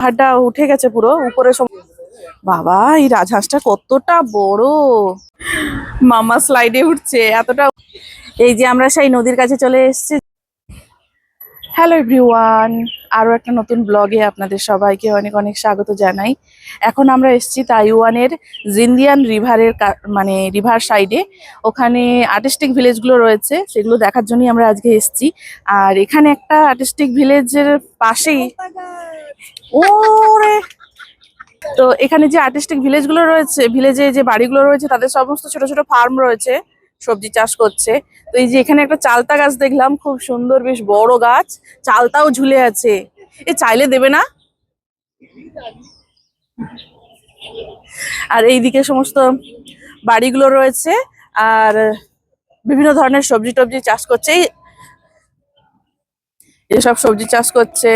পাহাড়টা উঠে গেছে পুরো উপরে। বাবা, এই রাজহাঁসটা কতটা বড়! মামা স্লাইডে উঠছে এতটা। এই যে আমরা সেই নদীর কাছে চলে এসেছি। হ্যালো এভরিওয়ান, আরো একটা নতুন ব্লগে আপনাদের সবাইকে অনেক অনেক স্বাগত জানাই। এখন আমরা এসেছি তাইওয়ানের জিন্দিয়ান রিভারের মানে রিভার সাইডে। ওখানে আর্টিস্টিক ভিলেজগুলো রয়েছে, সেগুলো দেখার জন্যই আমরা আজকে এসেছি। আর এখানে একটা আর্টিস্টিক ভিলেজের পাশেই ওরে, তো এখানে যে আর্টিস্টিক ভিলেজগুলো রয়েছে, ভিলেজে যে বাড়িগুলো রয়েছে, তাদের সমস্ত ছোট ছোট ফার্ম রয়েছে, সবজি চাষ করছে। তো এই যে এখানে একটা চালতা গাছ দেখলাম, খুব সুন্দর, বেশ বড় গাছ, চালতাও ঝুলে আছে। এ চাইলে দেবে না? আর এইদিকে সমস্ত বাড়িগুলো রয়েছে, আর বিভিন্ন ধরনের সবজি টবজি চাষ করছে। এসব সবজি চাষ করছে।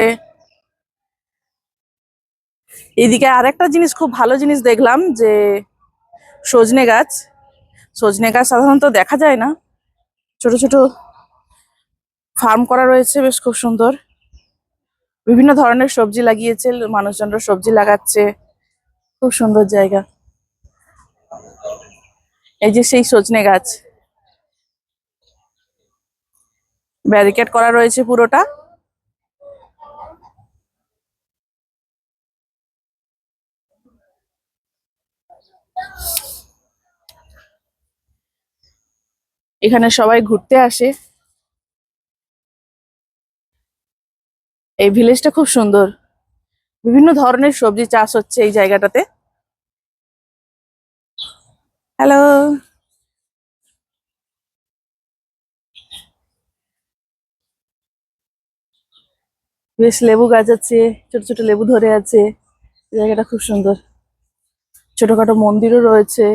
এইদিকে আরেকটা জিনিস, খুব ভালো জিনিস দেখলাম, যে সজনে গাছ। সজনে গাছ সাধারণত দেখা যায় না, ছোট ছোট ফার্ম করা রয়েছে, বেশ খুব সুন্দর। বিভিন্ন ধরনের সবজি লাগিয়েছে, মানুষজনরা সবজি লাগাচ্ছে, খুব সুন্দর জায়গা। এই যে সেই সজনে গাছ, ব্যারিকেড করা রয়েছে পুরোটা। এখানে সবাই ঘুরতে আসে। এই ভিলেজটা খুব সুন্দর, বিভিন্ন ধরনের সবজি চাষ হচ্ছে এই জায়গাটাতে। হ্যালো, বেশ লেবু গাছ আছে, ছোট ছোট লেবু ধরে আছে। জায়গাটা খুব সুন্দর, ছোটখাটো মন্দিরও রয়েছে,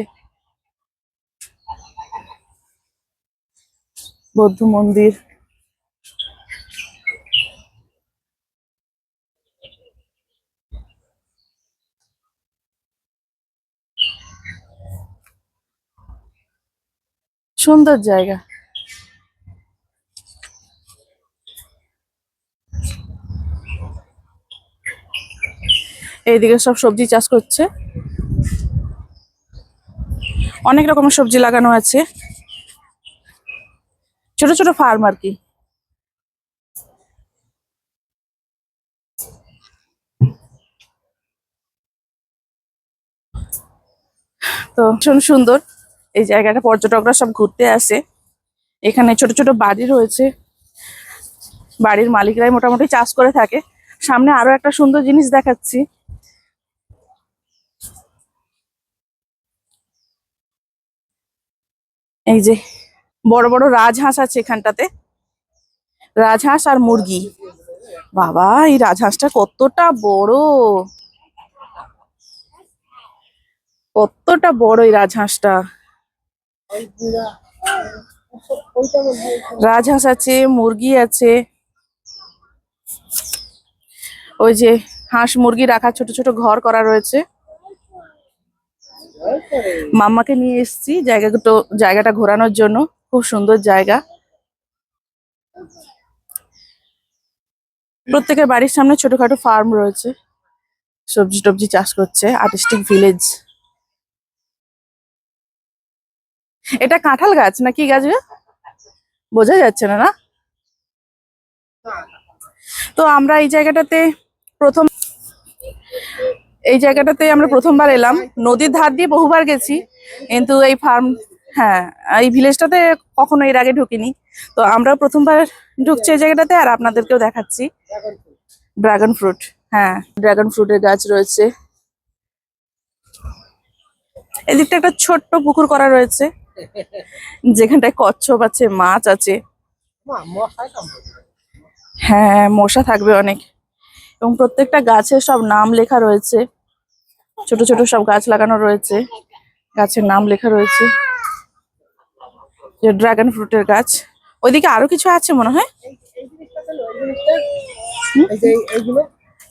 বৌদ্ধ মন্দির। সুন্দর জায়গা। এইদিকে সব সবজি চাষ করছে, অনেক রকমের সবজি লাগানো আছে, ছোট ছোট ফার্ম আর কি। তো ভীষণ সুন্দর এই জায়গাটা, পর্যটকরা সব ঘুরতে আসে। এখানে ছোট ছোট বাড়ি রয়েছে, বাড়ির মালিকরাই মোটামুটি চাষ করে থাকে। সামনে আরো একটা সুন্দর জিনিস দেখাচ্ছি। এই যে বড় বড় রাজহাঁস আছে এখানটাতে, রাজহাঁস আর মুরগি। বাবা, এই রাজহাঁসটা কতটা বড়! কতটা বড় এই রাজহাঁসটা! রাজহাঁস আছে, মুরগি আছে। ওই যে হাঁস মুরগি রাখা ছোট ছোট ঘর করা রয়েছে। মাম্মাকে নিয়ে এসেছি জায়গাটা ঘোরানোর জন্য, খুব সুন্দর জায়গা। প্রত্যেকের বাড়ির সামনে ছোটখাটো ফার্ম রয়েছে, সবজি টবজি চাষ করছে, আর্টিস্টিক ভিলেজ। এটা কাঁঠাল গাছ না কি গাছ গো? বোঝা যাচ্ছে না, না? তো আমরা এই জায়গাটাতে আমরা প্রথমবার এলাম। নদীর ধার দিয়ে বহুবার গেছি, কিন্তু এই ফার্ম, হ্যাঁ, এই ভিলেজটাতে কখনো এর আগে ঢুকিনি। তো আমরা প্রথমবার ঢুকছি এই জায়গাটাতে, আর আপনাদেরকেও দেখাচ্ছি। ড্রাগন ফ্রুট, হ্যাঁ, ড্রাগন ফ্রুটের গাছ রয়েছে। এদিকটা একটা ছোট্ট পুকুর করা রয়েছে, যেখানটায় কচ্ছপ আছে, মাছ আছে। হ্যাঁ, মশা থাকবে অনেক। এবং প্রত্যেকটা গাছের সব নাম লেখা রয়েছে, ছোট ছোট সব গাছ লাগানো রয়েছে, গাছের নাম লেখা রয়েছে। যে ড্রাগন ফ্রুটের গাছ, ওইদিকে আরো কিছু আছে মনে হয়।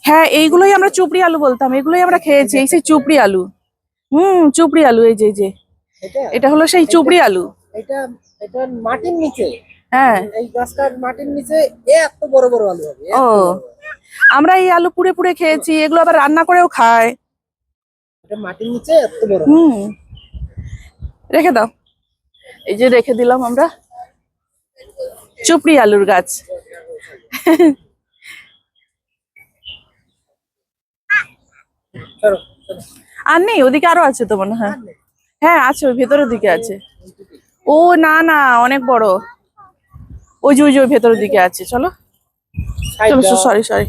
হ্যাঁ, এইগুলোই আমরা চুপড়ি আলু বলতাম, এগুলোই আমরা খেয়েছি, এই সেই চুপড়ি আলু। চুপড়ি আলু, এই যে এটা হলো সেই চুপড়ি আলু। এটা এটা মাটির নিচে। হ্যাঁ। এই গাছটার মাটির নিচে এত বড় বড় আলু হবে, ও, আমরা এই আলু পুড়ে পুড়ে খেয়েছি, এগুলো আবার রান্না করেও খায়। এটা মাটির নিচে এত বড়। হুম, রেখে দাও। এই যে রেখে দিলাম আমরা চুপড়ি আলুর গাছ। চলো আর নেই, ওদিকে আরো আছে তো মনে হয়। হ্যাঁ আছে, ওই ভেতরের দিকে আছে। ও না না, অনেক বড়। ওই যে ওই ভেতরের দিকে আছে। চলো চলো, সরি সরি,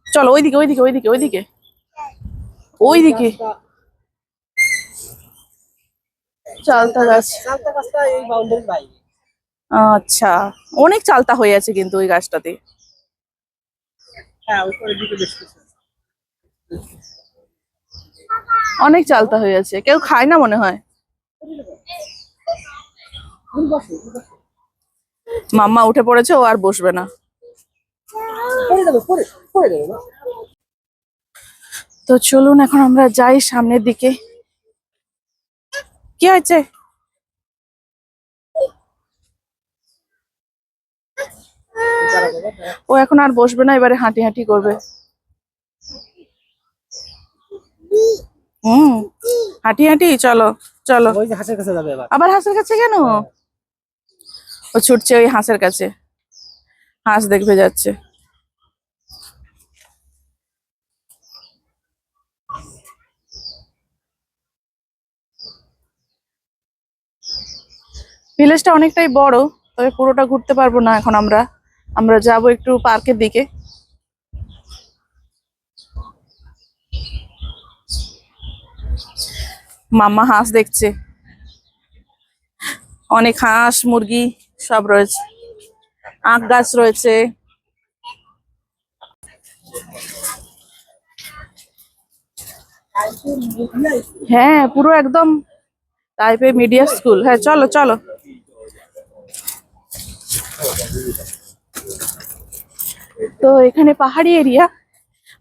চলো ওইদিকে ওইদিকে ওইদিকে ওইদিকে ওইদিকে। চালতা গাছ। চালতা গাছটা এই বাউন্ডারির বাইরে। আচ্ছা, অনেক চালতা হয়ে আছে কিন্তু ওই গাছটাতে। হ্যাঁ, উপরের দিকে বেশ কিছু। অনেক চালতা হয়ে আছে, কেউ খায় না মনে হয়। মাম্মা উঠে পড়েছে, ও আর বসবে না। পড়ে যাবে না। তো চলুন এখন আমরা যাই সামনের দিকে। কি হয়েছে? ও এখন আর বসবে না, এবারে হাঁটি হাঁটি করবে। হুম, হাঁটি হাঁটি চলো চলো। ওই যে হাঁসের কাছে যাবে এবার। আবার হাঁসের কাছে কেন? ও ছুটছে ওই হাঁসের কাছে, হাঁস দেখবে যাচ্ছে। ভিলেজটা অনেকটাই বড়, তবে পুরোটা ঘুরতে পারবো না এখন। আমরা আমরা যাব একটু পার্কের দিকে। মাম্মা হাঁস দেখছে, অনেক হাঁস মুরগি সব রয়েছে, আখ গাছ রয়েছে। হ্যাঁ পুরো একদম টাইপের মিডিয়া স্কুল। হ্যাঁ চলো চলো। তো এখানে পাহাড়ি এরিয়া,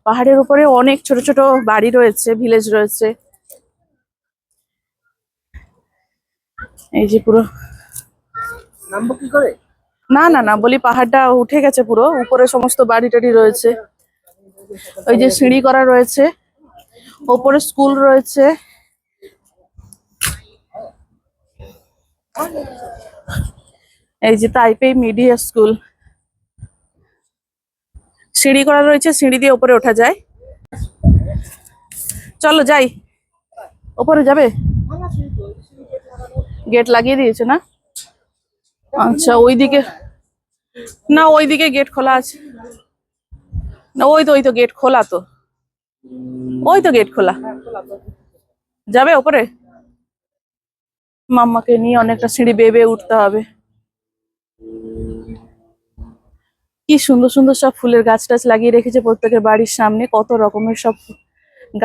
পাহাড়ের উপরে অনেক ছোট ছোট বাড়ি রয়েছে, ভিলেজ রয়েছে। এই যে পুরো। নামবো কি করে? না না না, বলি পাহাড়টা উঠে গেছে পুরো, উপরে সমস্ত বাড়ি টাড়ি রয়েছে। ওই যে সিঁড়ি করা রয়েছে, ওপরে স্কুল রয়েছে। এই যে তাইপেই মিডিয়া স্কুল, সিঁড়ি করা রয়েছে, সিঁড়ি দিয়ে উপরে ওঠা যায়। চলো যাই। ওপরে যাবে? গেট লাগিয়ে দিয়েছে না? আচ্ছা ওইদিকে, না ওইদিকে গেট খোলা আছে না। ওই তো গেট খোলা তো, ওই তো গেট খোলা। যাবে ওপরে? মাম্মাকে নিয়ে অনেকটা সিঁড়ি বেয়ে বেয়ে উঠতে হবে। কি সুন্দর সুন্দর সব ফুলের গাছ টাছ লাগিয়ে রেখেছে প্রত্যেকের বাড়ির সামনে, কত রকমের সব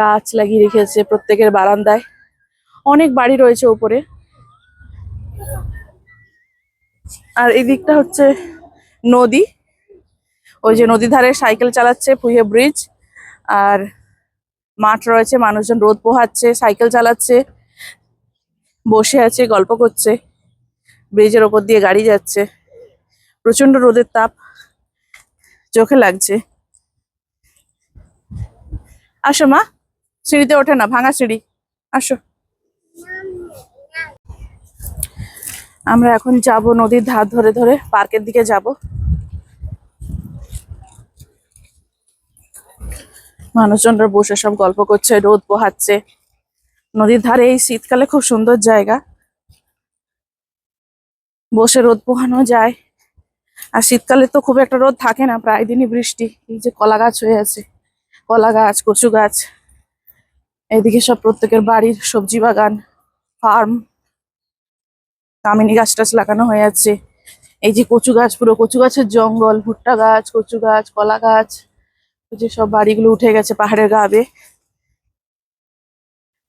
গাছ লাগিয়ে রেখেছে প্রত্যেকের বারান্দায়। অনেক বাড়ি রয়েছে উপরে। আর এই দিকটা হচ্ছে নদী, ওই যে নদীর ধারে সাইকেল চালাচ্ছে, ফুয়ে ব্রিজ। আর মাঠ রয়েছে, মানুষজন রোদ পোহাচ্ছে, সাইকেল চালাচ্ছে, বসে আছে, গল্প করছে। ব্রিজের ওপর দিয়ে গাড়ি যাচ্ছে, প্রচন্ড রোদের তাপ চোখে লাগছে। আসো মা, সিঁড়িতে ওঠে না, ভাঙা সিঁড়ি, আসো। আমরা এখন যাব নদীর ধার ধরে ধরে পার্কের দিকে যাব। মানুষজনরা বসে সব গল্প করছে, রোদ পোহাচ্ছে। নদীর ধারে এই শীতকালে খুব সুন্দর জায়গা, বসে রোদ পোহানো যায়। আর শীতকালে তো খুব একটা রোদ থাকে না, প্রায় দিনই বৃষ্টি। এই যে কলা গাছ হয়ে আছে, কলা গাছ, কচু গাছ, এইদিকে সব প্রত্যেকের বাড়ির সবজি বাগান, ফার্ম, কামিনী গাছ টাছ লাগানো হয়ে আছে। এই যে কচু গাছ, পুরো কচু গাছের জঙ্গল, ভুট্টা গাছ, কচু গাছ, কলা গাছ। এই যে সব বাড়িগুলো উঠে গেছে পাহাড়ের গা বেয়ে।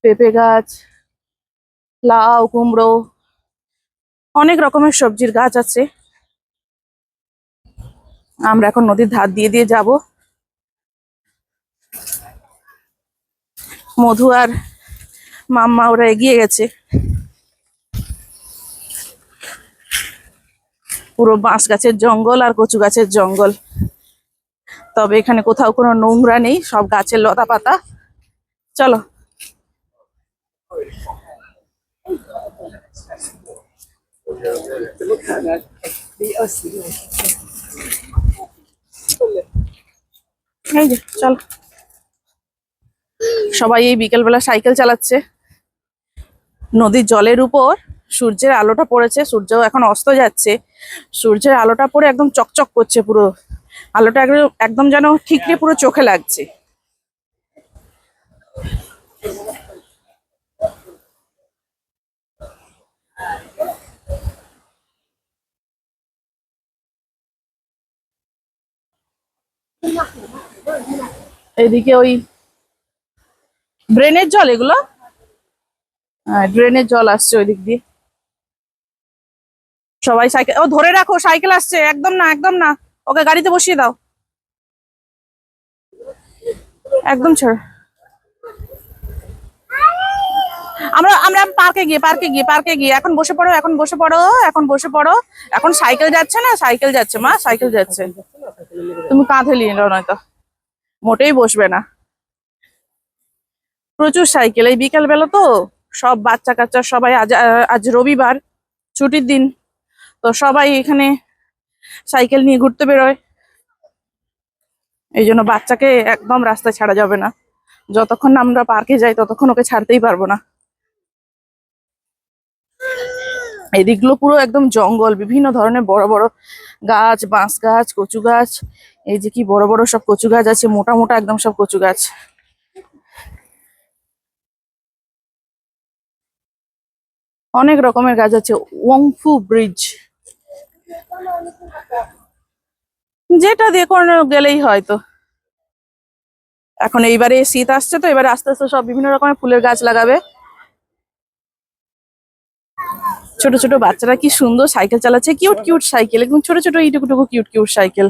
পেঁপে গাছ, লাউ, কুমড়ো, অনেক রকমের সবজির গাছ আছে। আমরা এখন নদীর ধার দিয়ে দিয়ে যাব। মধু আর মাম্মা ওরা এগিয়ে গেছে। পুরো বাঁশ গাছের জঙ্গল আর কচু গাছের জঙ্গল। তবে এখানে কোথাও কোনো নোংরা নেই, সব গাছের লতা পাতা। চলো। এই যে চল, সবাই এই বিকেলবেলা সাইকেল চালাচ্ছে। নদীর জলের উপর সূর্যের আলোটা পড়েছে, সূর্য এখন অস্ত যাচ্ছে। সূর্যের আলোটা পড়ে একদম চকচক করছে, পুরো আলোটা একদম একদম যেন ঠিকরে পুরো চোখে লাগছে। এদিকে ওই ড্রেনের জল, এগুলো হ্যাঁ ড্রেনের জল আসছে ওই দিক দিয়ে। সবাই সাইকেল, ও ধরে রাখো, সাইকেল আসছে, একদম না একদম না, ওকে গাড়িতে বসিয়ে দাও, একদম ছেড়ে। আমরা আমরা পার্কে গিয়ে এখন বসে পড়ো, এখন বসে পড়ো। এখন সাইকেল যাচ্ছে না, সাইকেল যাচ্ছে মা, সাইকেল যাচ্ছে। তুমি কাঁধে নিয়ে নাও, নয়তো মোটেই বসবে না। প্রচুর সাইকেল, এই বিকেল বেলা তো সব বাচ্চা কাচ্চা সবাই, আজ আজ রবিবার ছুটির দিন, তো সবাই এখানে সাইকেল নিয়ে ঘুরতে বেরোয়। এই জন্য বাচ্চাকে একদম রাস্তায় ছাড়া যাবে না, যতক্ষণ না আমরা পার্কে যাই ততক্ষণ ওকে ছাড়তেই পারবো না। এই দিকগুলো পুরো একদম জঙ্গল, বিভিন্ন ধরনের বড় বড় গাছ, বাঁশ গাছ, কচু গাছ। এই যে কি বড় বড় সব কচু গাছ আছে, মোটা মোটা একদম সব কচু গাছ। অনেক রকমের গাছ আছে। ওয়াংফু ব্রিজ, যেটা দিয়ে কোনো গেলেই হয়তো। এখন এইবারে শীত আসছে তো, এবারে আস্তে আস্তে সব বিভিন্ন রকমের ফুলের গাছ লাগাবে। ছোট ছোট বাচ্চারা কি সুন্দর সাইকেল চালাচ্ছে, কিউট কিউট সাইকেল, একদম ছোট ছোট এইটুকুটুকু কিউট কিউট সাইকেল।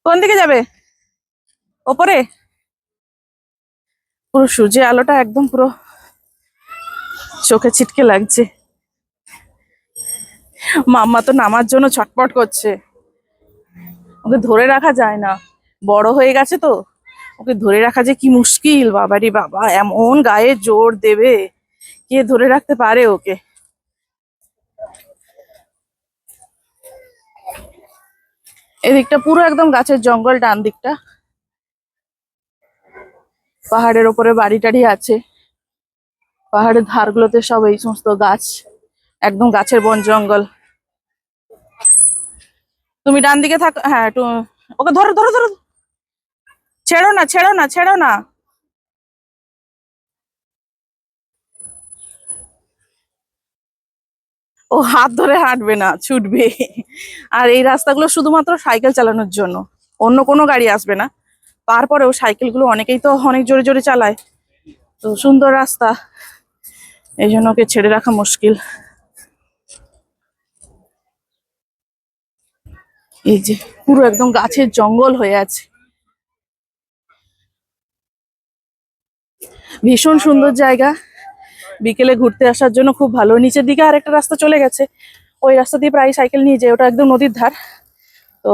কোন দিকে যাবে? ওপরে? পুরো সূর্যের আলোটা একদম পুরো চোখে ছিটকে লাগছে। মাম্মা তো নামার জন্য ছটপট করছে, ওকে ধরে রাখা যায় না, বড় হয়ে গেছে তো, ওকে ধরে রাখা যে কি মুশকিল। বাবারি বাবা, এমন গায়ে জোর দেবে, কে ধরে রাখতে পারে ওকে। এদিকটা পুরো একদম গাছের জঙ্গল, ডান দিকটা পাহাড়ের ওপরে বাড়ি টাড়ি আছে। পাহাড়ের ধারগুলোতে সব এই সমস্ত গাছ, একদম গাছের বন জঙ্গল। তুমি ডান দিকে থাকো, হ্যাঁ একটু ওকে ধরো ধরো ধরো, ছেড়ো না ছেড়ো না ছেড়ো না। ও হাত ধরে হাঁটবে না, ছুটবে। আর এই রাস্তাগুলো শুধুমাত্র সাইকেল চালানোর জন্য, অন্য কোনো গাড়ি আসবে না। তারপরেও সাইকেলগুলো অনেকেই তো অনেক জোরে জোরে চালায়, তো সুন্দর রাস্তা, এই জন্য ওকে ছেড়ে রাখা মুশকিল। এই যে পুরো একদম গাছের জঙ্গল হয়ে আছে, ভীষণ সুন্দর জায়গা, বিকেলে ঘুরতে আসার জন্য খুব ভালো। নিচের দিকে আর একটা রাস্তা চলে গেছে, ওই রাস্তা দিয়ে প্রায় সাইকেল নিয়ে যায়, ওটা একদম নদীর ধার। তো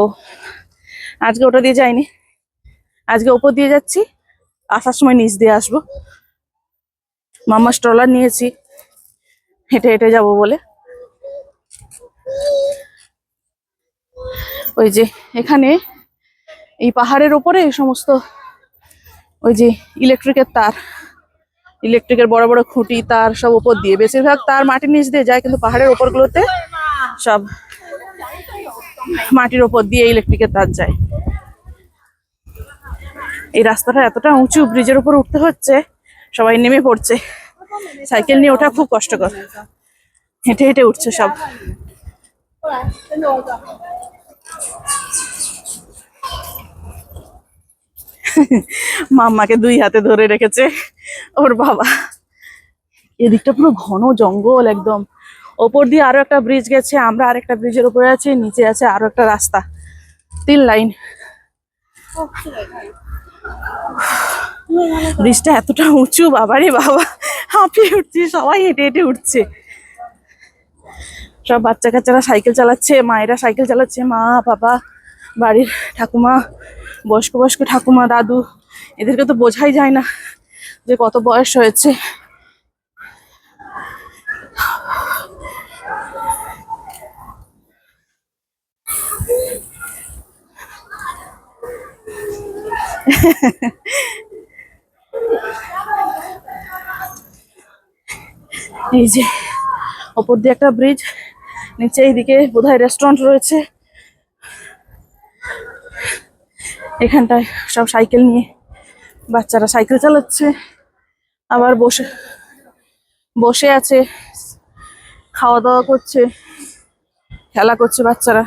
আজকে ওটা দিয়ে যাইনি, আজকে ওপর দিয়ে যাচ্ছি, আসার সময় নিচ দিয়ে আসবো। মাম্মা স্ট্রলার নিয়েছি, হেঁটে হেঁটে যাবো বলে। ওই যে এখানে এই পাহাড়ের ওপরে এই সমস্ত ওই যে ইলেকট্রিকের তার, ইলেকট্রিকের বড় বড় খুঁটি তার সব উপর দিয়ে, বেশিরভাগ তার মাটির নিচ দিয়ে যায়, কিন্তু পাহাড়ের ওপরগুলোতে সব মাটির ওপর দিয়ে ইলেকট্রিকের তার যায়। এই রাস্তাটা এতটা উঁচু, ব্রিজের উপর উঠতে হচ্ছে, সবাই নেমে পড়ছে। সাইকেল নিয়ে ওঠা খুব কষ্টকর, হেঁটে হেঁটে উঠছে সব। মাম্মাকে দুই হাতে ধরে রেখেছে ওর বাবা। এদিকটা পুরো ঘন জঙ্গল একদম, ওপর দিয়ে আরো একটা ব্রিজ গেছে, আমরা আরেকটা ব্রিজের উপরে আছি, নিচে আছে আরো একটা রাস্তা, 3 লাইন। ব্রিজটা এতটা উঁচু, বাবারে বাবা, হাঁপিয়ে উঠছে, সবাই হেঁটে হেঁটে উঠছে। সব বাচ্চা কাচ্চারা সাইকেল চালাচ্ছে, মায়েরা সাইকেল চালাচ্ছে, মা বাবা, বাড়ির ঠাকুমা, বয়স্ক বয়স্ক ঠাকুমা, দাদু, এদেরকে তো বোঝাই যায় না যে কত বয়স হয়েছে। এই যে ওপর দিয়ে একটা ব্রিজ, নিচে এইদিকে বোধহয় রেস্টুরেন্ট রয়েছে। এখানটায় সব সাইকেল নিয়ে বাচ্চারা সাইকেল চালাচ্ছে, আবার বসে বসে আছে, খাওয়া দাওয়া করছে, খেলা করছে বাচ্চারা।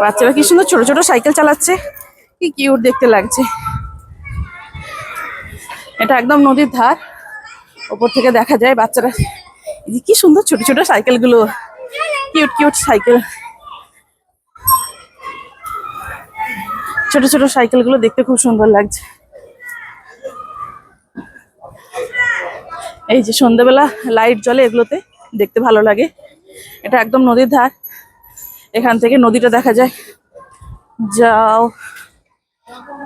বাচ্চারা কি সুন্দর ছোট ছোট সাইকেল চালাচ্ছে, কি কিউট দেখতে লাগছে। এটা একদম নদীর ধার, ওপর থেকে দেখা যায় বাচ্চারা, এই যে কি সুন্দর ছোট ছোট সাইকেল গুলো, কিউট কিউট সাইকেল। ছোট ছোট সাইকেল গুলো দেখতে খুব সুন্দর লাগছে। এই যে সন্ধ্যাবেলা লাইট জ্বলে, এগুলোতে দেখতে ভালো লাগে। এটা একদম নদীর ধার, এখান থেকে নদীটা দেখা যায়। যাও,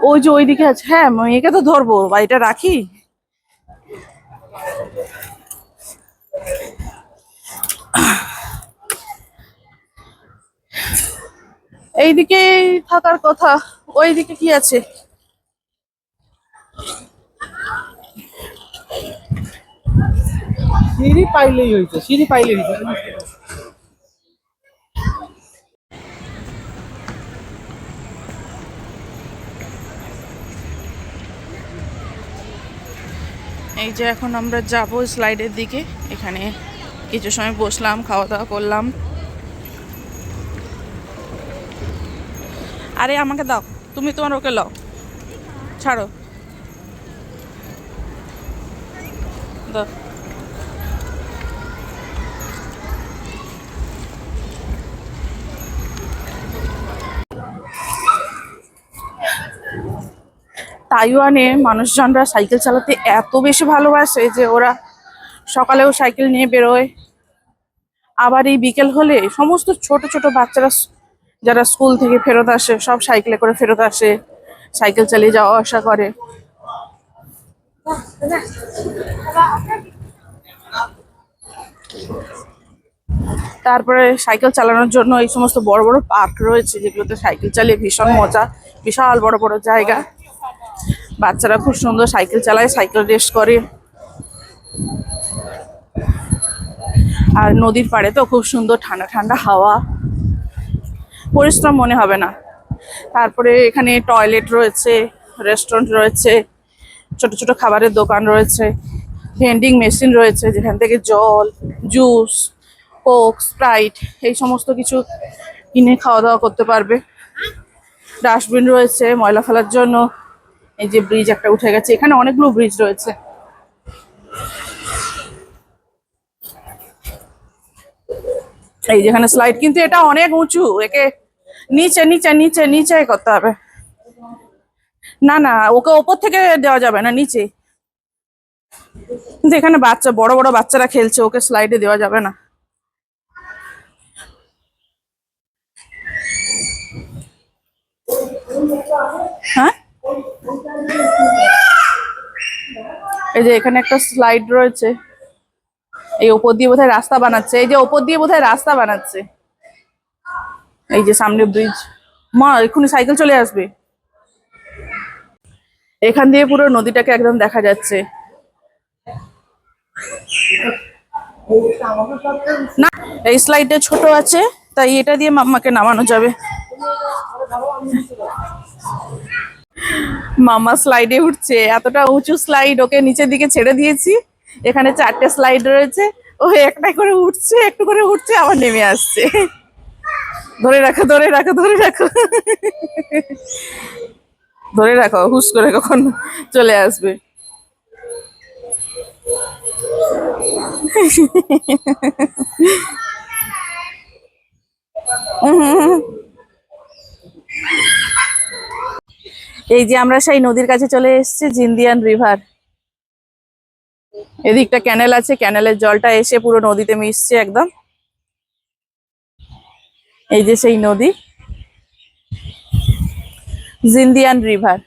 ওই যে ওইদিকে আছে। হ্যাঁ, মেয়েকে তো ধরবো, বাড়িটা রাখি। এইদিকে থাকার কথা, ওইদিকে কি আছে? সিঁড়ি পাইলেই হয়েছে, সিঁড়ি পাইলেই হয়েছে। এই যে এখন আমরা যাব স্লাইডের দিকে। এখানে কিছু সময় বসলাম, খাওয়া দাওয়া করলাম। আরে আমাকে দাও, তুমি তোমার ওকে লাও, ছাড়ো দাও। তাইওয়ানে মানুষজনরা সাইকেল চালাতে এত বেশি ভালোবাসে যে ওরা সকালেও সাইকেল নিয়ে বেরোয়, আবার এই বিকেল হলে সমস্ত ছোট ছোট বাচ্চারা যারা স্কুল থেকে ফেরত আসে সব সাইকেলে করে ফেরত আসে, সাইকেল চালিয়ে যাওয়া আসা করে। তারপরে সাইকেল চালানোর জন্য এই সমস্ত বড় বড় পার্ক রয়েছে, যেগুলোতে সাইকেল চালিয়ে ভীষণ মজা। বিশাল বড় বড় জায়গা, বাচ্চারা খুব সুন্দর সাইকেল চালায়, সাইকেল রেস করে। আর নদীর পাড়ে তো খুব সুন্দর ঠান্ডা ঠান্ডা হাওয়া, পরিশ্রম মনে হবে না। তারপরে এখানে টয়লেট রয়েছে, রেস্টুরেন্ট রয়েছে, ছোট ছোট খাবারের দোকান রয়েছে, ভেন্ডিং মেশিন রয়েছে যেখান থেকে জল, জুস, কোক, স্প্রাইট এই সমস্ত কিছু কিনে খাওয়া দাওয়া করতে পারবে। ডাস্টবিন রয়েছে ময়লা ফেলার জন্য। এই যে ব্রিজ একটা উঠে গেছে, এখানে অনেকগুলো ব্রিজ রয়েছে। এই যেখানে স্লাইড, কিন্তু এটা অনেক উঁচু, একে নিচে নিচে নিচে নিচে করতে হবে। না না, ওকে ওপর থেকে দেওয়া যাবে না, নিচে। কিন্তু এখানে বাচ্চা, বড় বড় বাচ্চারা খেলছে, ওকে স্লাইডে দেওয়া যাবে না। হ্যাঁ, এই যে এখানে একটা স্লাইড রয়েছে, এই ওপর দিয়ে বোধহয় রাস্তা বানাচ্ছে, এই যে ওপর দিয়ে বোধহয় রাস্তা বানাচ্ছে। এই যে সামনে ব্রিজ, মা এক্ষুনি সাইকেল চলে আসবে। এখান দিয়ে পুরো নদীটাকে একদম দেখা যাচ্ছে। না, এই স্লাইডটা ছোট আছে, তাই এটা দিয়ে মাম্মাকে নামানো যাবে। মাম্মা স্লাইডে উঠছে, এতটা উঁচু স্লাইড, ওকে নিচের দিকে ছেড়ে দিয়েছি। এখানে 4টে স্লাইড রয়েছে, ও একটা করে উঠছে, একটু করে উঠছে, আবার নেমে আসছে। ধরে রাখো ধরে রাখো ধরে রাখো, ধরে রাখো, হুস করে কখন চলে আসবে। এই যে আমরা সেই নদীর কাছে চলে এসেছি, জিন্দিয়ান রিভার। এদিকটা ক্যানেল আছে, ক্যানেলের জলটা এসে পুরো নদীতে মিশছে একদম। এই যে সেই নদী, জিন্দিয়ান রিভার।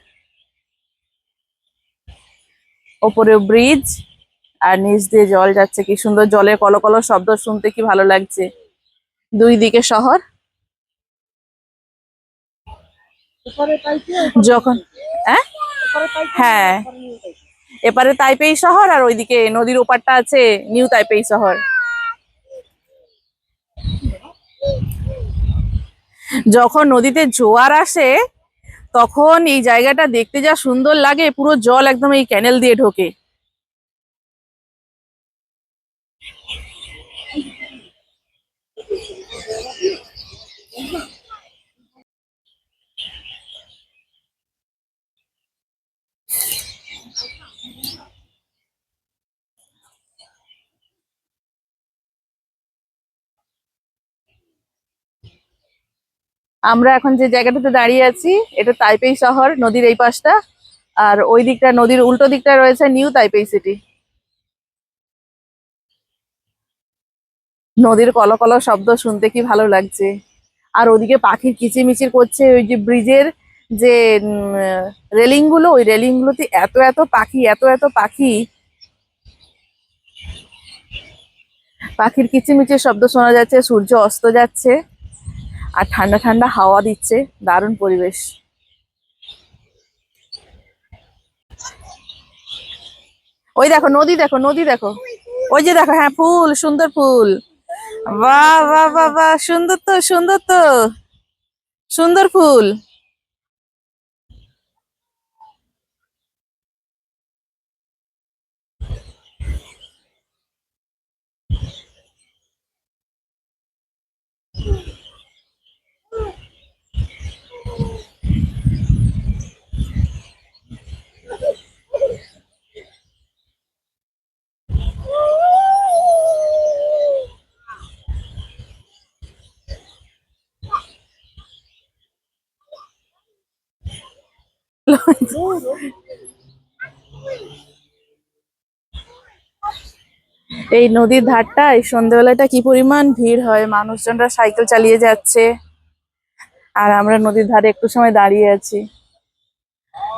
ওপরে ব্রিজ আর নিচ দিয়ে জল যাচ্ছে, কি সুন্দর জলের কলকল শব্দ শুনতে কি ভালো লাগছে। দুই দিকে শহর। এপারে তাইপে, যখন এপারে তাইপে, হ্যাঁ, এপারে নিউ তাইপে। এপারে তাইপেই শহর আর ওইদিকে নদীর ওপারটা আছে নিউ তাইপেই শহর। যখন নদীতে জোয়ার আসে তখন এই জায়গাটা দেখতে যা সুন্দর লাগে, পুরো জল একদম এই ক্যানেল দিয়ে ঢোকে। আমরা এখন যে জায়গাটাতে দাঁড়িয়ে আছি এটা তাইপেই শহর, নদীর এই পাশটা। আর ওই দিকটা, নদীর উল্টো দিকটা রয়েছে নিউ তাইপেই সিটি। নদীর কলকল শব্দ শুনতে কি ভালো লাগছে। আর ওদিকে পাখির কিচিরমিচির করছে, ওই যে ব্রিজের যে রেলিং গুলো, ওই রেলিং গুলোতে এত এত পাখি, এত এত পাখি। পাখির কিচিরমিচির শব্দ শোনা যাচ্ছে, সূর্য অস্ত যাচ্ছে আর ঠান্ডা ঠান্ডা হাওয়া দিচ্ছে, দারুণ পরিবেশ। ওই দেখো নদী, দেখো নদী, দেখো ওই যে দেখো, হ্যাঁ ফুল, সুন্দর ফুল। বাহ বাহ বাহ বাহ, সুন্দর তো, সুন্দর তো, সুন্দর ফুল। এই নদীর ধারটায় সন্ধ্যেবেলাটা কি পরিমাণ ভিড় হয়, মানুষজনরা সাইকেল চালিয়ে যাচ্ছে আর আমরা নদীর ধারে একটু সময় দাঁড়িয়ে আছি।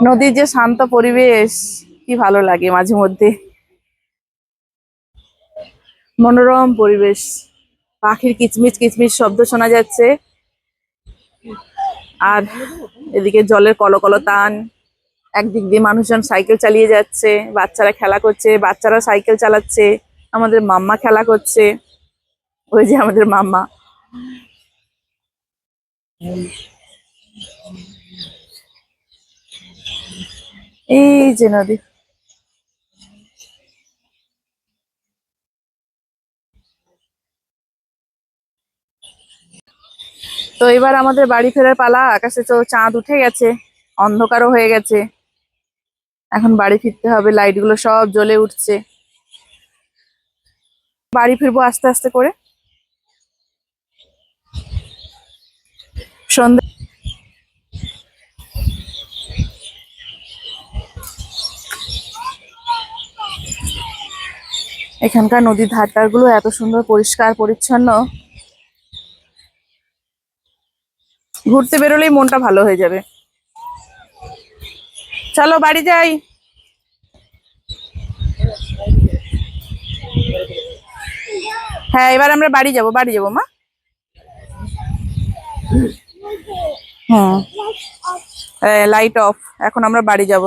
নদীর যে শান্ত পরিবেশ, কি ভালো লাগে মাঝে মধ্যে। মনোরম পরিবেশ, পাখির কিচমিচ কিচমিচ শব্দ শোনা যাচ্ছে আর এদিকে জলের কলকল টান। একদিক দিয়ে মানুষজন সাইকেল চালিয়ে যাচ্ছে, বাচ্চারা খেলা করছে, বাচ্চারা সাইকেল চালাচ্ছে, আমাদের মাম্মা খেলা করছে, ওই যে আমাদের মাম্মা। এই যে নদী। তো এবার আমাদের বাড়ি ফেরার পালা। আকাশে তো চাঁদ উঠে গেছে, অন্ধকারও হয়ে গেছে। এখন বাড়ি ফিরতে হবে, লাইট গুলো সব জ্বলে উঠছে। বাড়ি ফিরবো আস্তে আস্তে করে। সন্ধ্যে, এখানকার নদীর ধারটার গুলো এত সুন্দর পরিষ্কার পরিচ্ছন্ন, ঘুরতে বেরোলেই মনটা ভালো হয়ে যাবে। চলো বাড়ি যাই। হ্যাঁ, এবার আমরা বাড়ি যাব, বাড়ি যাবো মা। হুম, লাইট অফ, এখন আমরা বাড়ি যাব।